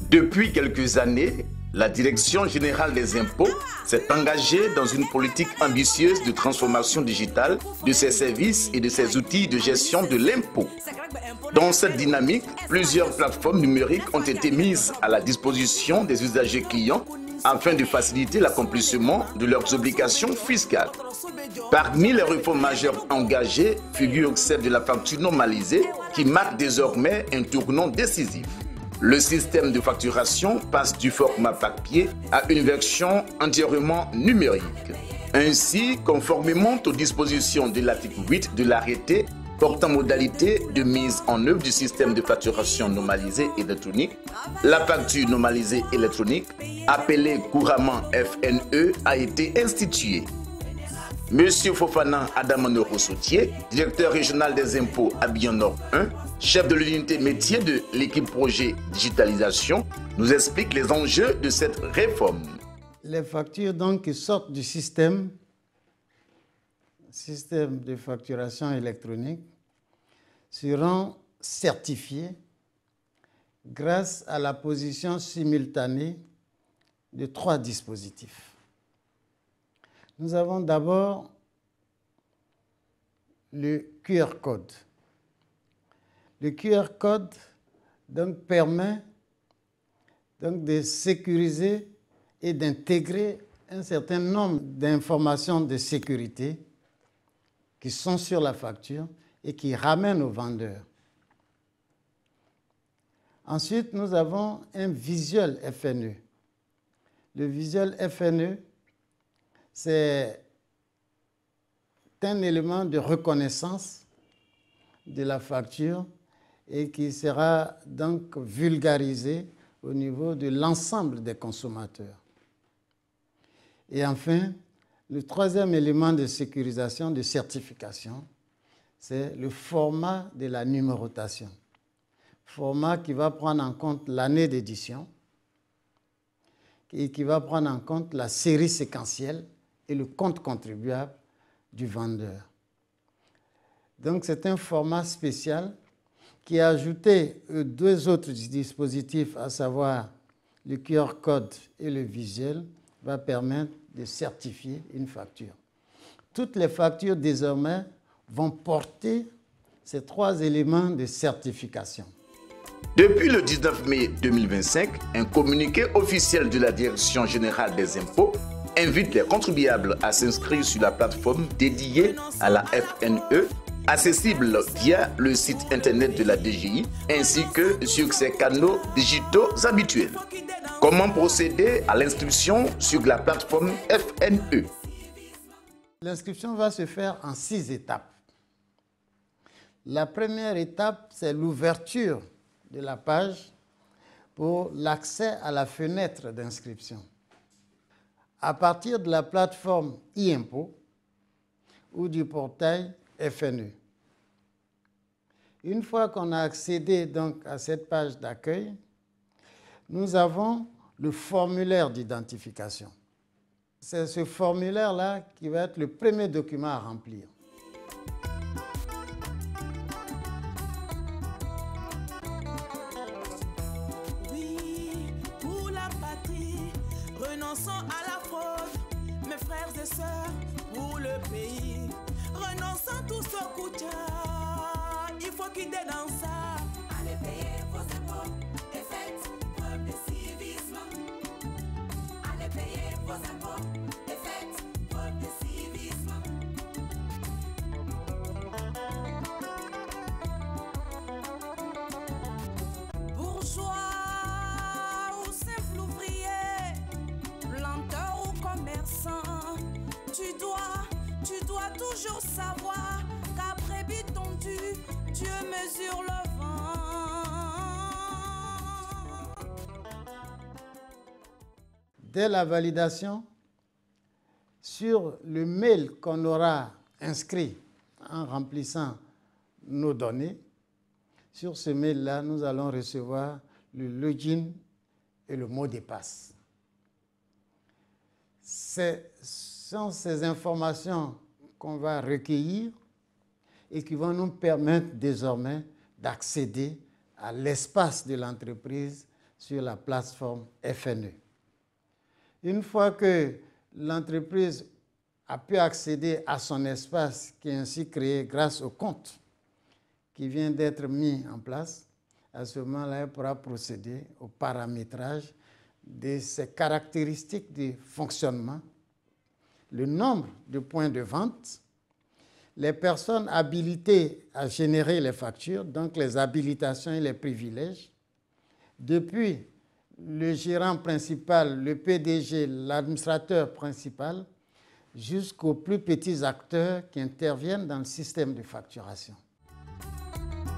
Depuis quelques années, la Direction générale des impôts s'est engagée dans une politique ambitieuse de transformation digitale de ses services et de ses outils de gestion de l'impôt. Dans cette dynamique, plusieurs plateformes numériques ont été mises à la disposition des usagers clients afin de faciliter l'accomplissement de leurs obligations fiscales. Parmi les réformes majeures engagées figure celle de la facture normalisée qui marque désormais un tournant décisif. Le système de facturation passe du format papier à une version entièrement numérique. Ainsi, conformément aux dispositions de l'article 8 de l'arrêté portant modalité de mise en œuvre du système de facturation normalisée électronique, la facture normalisée électronique, appelée couramment FNE, a été instituée. Monsieur Fofana Adamano Roussoutier, directeur régional des impôts à Bian-Nord 1, chef de l'unité métier de l'équipe projet digitalisation, nous explique les enjeux de cette réforme. Les factures donc qui sortent du système de facturation électronique seront certifiées grâce à la position simultanée de 3 dispositifs. Nous avons d'abord le QR code. Le QR code donc, permet donc, de sécuriser et d'intégrer un certain nombre d'informations de sécurité qui sont sur la facture et qui ramènent au vendeur. Ensuite, nous avons un visuel FNE. Le visuel FNE, c'est un élément de reconnaissance de la facture et qui sera donc vulgarisé au niveau de l'ensemble des consommateurs. Et enfin, le troisième élément de sécurisation, de certification, c'est le format de la numérotation. Format qui va prendre en compte l'année d'édition et qui va prendre en compte la série séquentielle et le compte contribuable du vendeur. Donc c'est un format spécial qui est ajouté aux 2 autres dispositifs, à savoir le QR code et le visuel, va permettre de certifier une facture. Toutes les factures désormais vont porter ces 3 éléments de certification. Depuis le 19 mai 2025, un communiqué officiel de la Direction générale des impôts invite les contribuables à s'inscrire sur la plateforme dédiée à la FNE, accessible via le site internet de la DGI, ainsi que sur ses canaux digitaux habituels. Comment procéder à l'inscription sur la plateforme FNE? L'inscription va se faire en 6 étapes. La première étape, c'est l'ouverture de la page pour l'accès à la fenêtre d'inscription. À partir de la plateforme e-impôt ou du portail FNE. Une fois qu'on a accédé donc à cette page d'accueil, nous avons le formulaire d'identification. C'est ce formulaire-là qui va être le premier document à remplir. Oui, pour la patrie, renonçons à la fraude, mes frères et sœurs, pour le pays. Renonçons tous au Koutia, il faut quitter dans ça. Allez payer vos impôts et faites preuve de civisme. Allez payer vos impôts et faites preuve de civisme. Bourgeois ou simple ouvrier, planteur ou commerçant, tu dois toujours savoir qu'après bit tondu, Dieu mesure le vent. Dès la validation, sur le mail qu'on aura inscrit en remplissant nos données, sur ce mail-là, nous allons recevoir le login et le mot de passe. Ce sont ces informations qu'on va recueillir et qui vont nous permettre désormais d'accéder à l'espace de l'entreprise sur la plateforme FNE. Une fois que l'entreprise a pu accéder à son espace qui est ainsi créé grâce au compte qui vient d'être mis en place, à ce moment-là, elle pourra procéder au paramétrage de ses caractéristiques de fonctionnement, le nombre de points de vente, les personnes habilitées à générer les factures, donc les habilitations et les privilèges, depuis le gérant principal, le PDG, l'administrateur principal, jusqu'aux plus petits acteurs qui interviennent dans le système de facturation.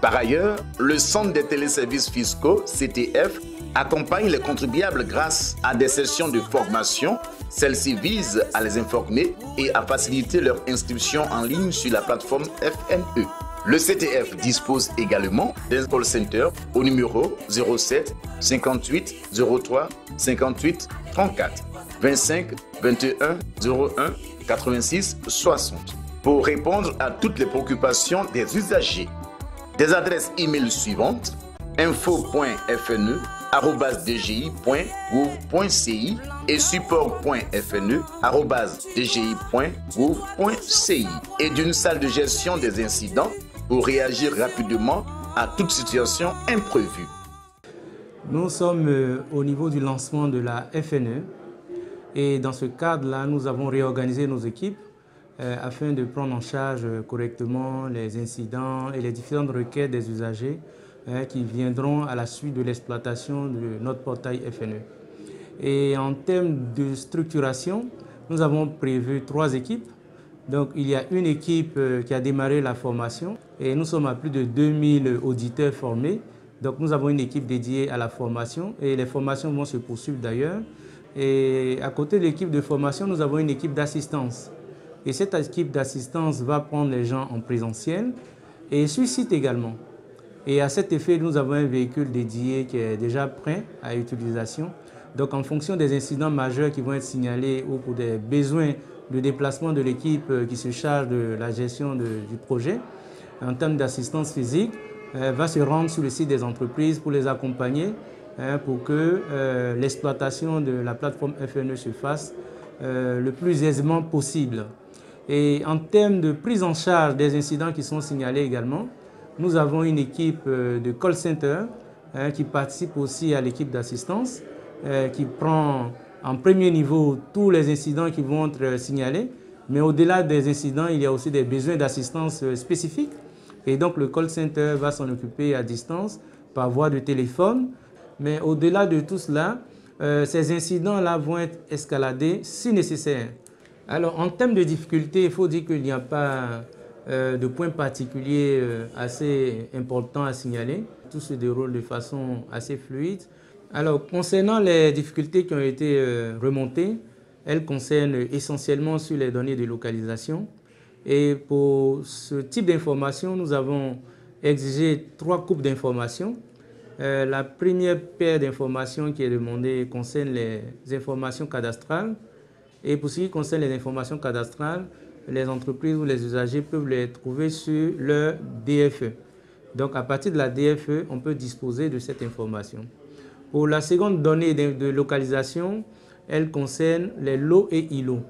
Par ailleurs, le Centre des téléservices fiscaux, CTF, accompagne les contribuables grâce à des sessions de formation. Celles-ci visent à les informer et à faciliter leur inscription en ligne sur la plateforme FNE. Le CTF dispose également d'un call center au numéro 07 58 03 58 34 25 21 01 86 60 pour répondre à toutes les préoccupations des usagers. Des adresses e-mail suivantes: info.fne@dgi.gouv.ci et support.fne@dgi.gouv.ci et d'une salle de gestion des incidents pour réagir rapidement à toute situation imprévue. Nous sommes au niveau du lancement de la FNE et dans ce cadre-là, nous avons réorganisé nos équipes afin de prendre en charge correctement les incidents et les différentes requêtes des usagers qui viendront à la suite de l'exploitation de notre portail FNE. Et en termes de structuration, nous avons prévu 3 équipes. Donc il y a une équipe qui a démarré la formation et nous sommes à plus de 2000 auditeurs formés. Donc nous avons une équipe dédiée à la formation et les formations vont se poursuivre d'ailleurs. Et à côté de l'équipe de formation, nous avons une équipe d'assistance. Et cette équipe d'assistance va prendre les gens en présentiel et sur site également. Et à cet effet, nous avons un véhicule dédié qui est déjà prêt à utilisation. Donc en fonction des incidents majeurs qui vont être signalés ou pour des besoins de déplacement de l'équipe qui se charge de la gestion du projet, en termes d'assistance physique, va se rendre sur le site des entreprises pour les accompagner pour que l'exploitation de la plateforme FNE se fasse le plus aisément possible. Et en termes de prise en charge des incidents qui sont signalés également, nous avons une équipe de call center qui participe aussi à l'équipe d'assistance, qui prend en premier niveau tous les incidents qui vont être signalés. Mais au-delà des incidents, il y a aussi des besoins d'assistance spécifiques. Et donc le call center va s'en occuper à distance par voie de téléphone. Mais au-delà de tout cela, ces incidents-là vont être escaladés si nécessaire. Alors, en termes de difficultés, il faut dire qu'il n'y a pas de point particulier assez important à signaler. Tout se déroule de façon assez fluide. Alors, concernant les difficultés qui ont été remontées, elles concernent essentiellement sur les données de localisation. Et pour ce type d'information, nous avons exigé 3 coupes d'informations. La première paire d'informations qui est demandée concerne les informations cadastrales. Et pour ce qui concerne les informations cadastrales, les entreprises ou les usagers peuvent les trouver sur leur DFE. Donc à partir de la DFE, on peut disposer de cette information. Pour la seconde donnée de localisation, elle concerne les lots et îlots.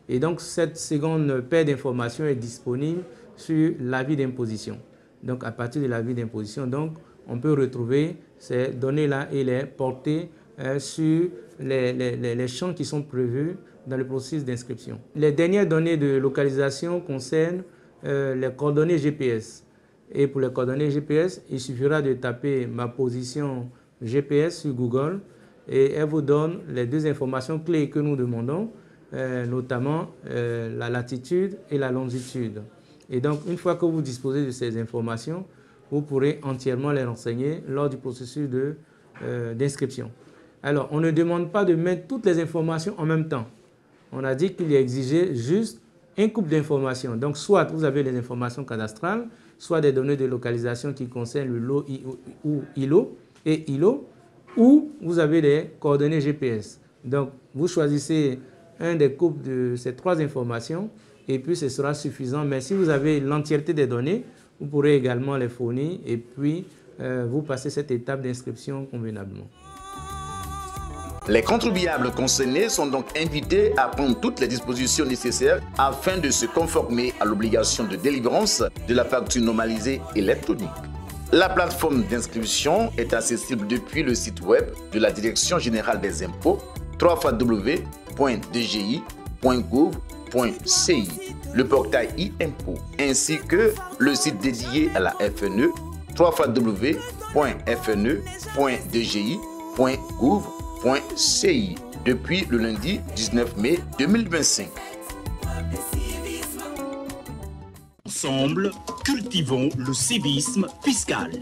Et donc cette seconde paire d'informations est disponible sur l'avis d'imposition. Donc à partir de l'avis d'imposition, on peut retrouver ces données-là et les porter sur les champs qui sont prévus dans le processus d'inscription. Les dernières données de localisation concernent les coordonnées GPS. Et pour les coordonnées GPS, il suffira de taper ma position GPS sur Google et elle vous donne les 2 informations clés que nous demandons, notamment la latitude et la longitude. Et donc, une fois que vous disposez de ces informations, vous pourrez entièrement les renseigner lors du processus d'inscription. Alors, on ne demande pas de mettre toutes les informations en même temps. On a dit qu'il est exigé juste un couple d'informations. Donc, soit vous avez les informations cadastrales, soit des données de localisation qui concernent le lot ou îlot, ou vous avez les coordonnées GPS. Donc, vous choisissez un des couples de ces 3 informations et puis ce sera suffisant. Mais si vous avez l'entièreté des données, vous pourrez également les fournir et puis vous passez cette étape d'inscription convenablement. Les contribuables concernés sont donc invités à prendre toutes les dispositions nécessaires afin de se conformer à l'obligation de délivrance de la facture normalisée électronique. La plateforme d'inscription est accessible depuis le site web de la Direction générale des impôts www.dgi.gouv.ci, le portail e-impôt, ainsi que le site dédié à la FNE www.fne.dgi.gouv.ci depuis le lundi 19 mai 2025. Ensemble, cultivons le civisme fiscal.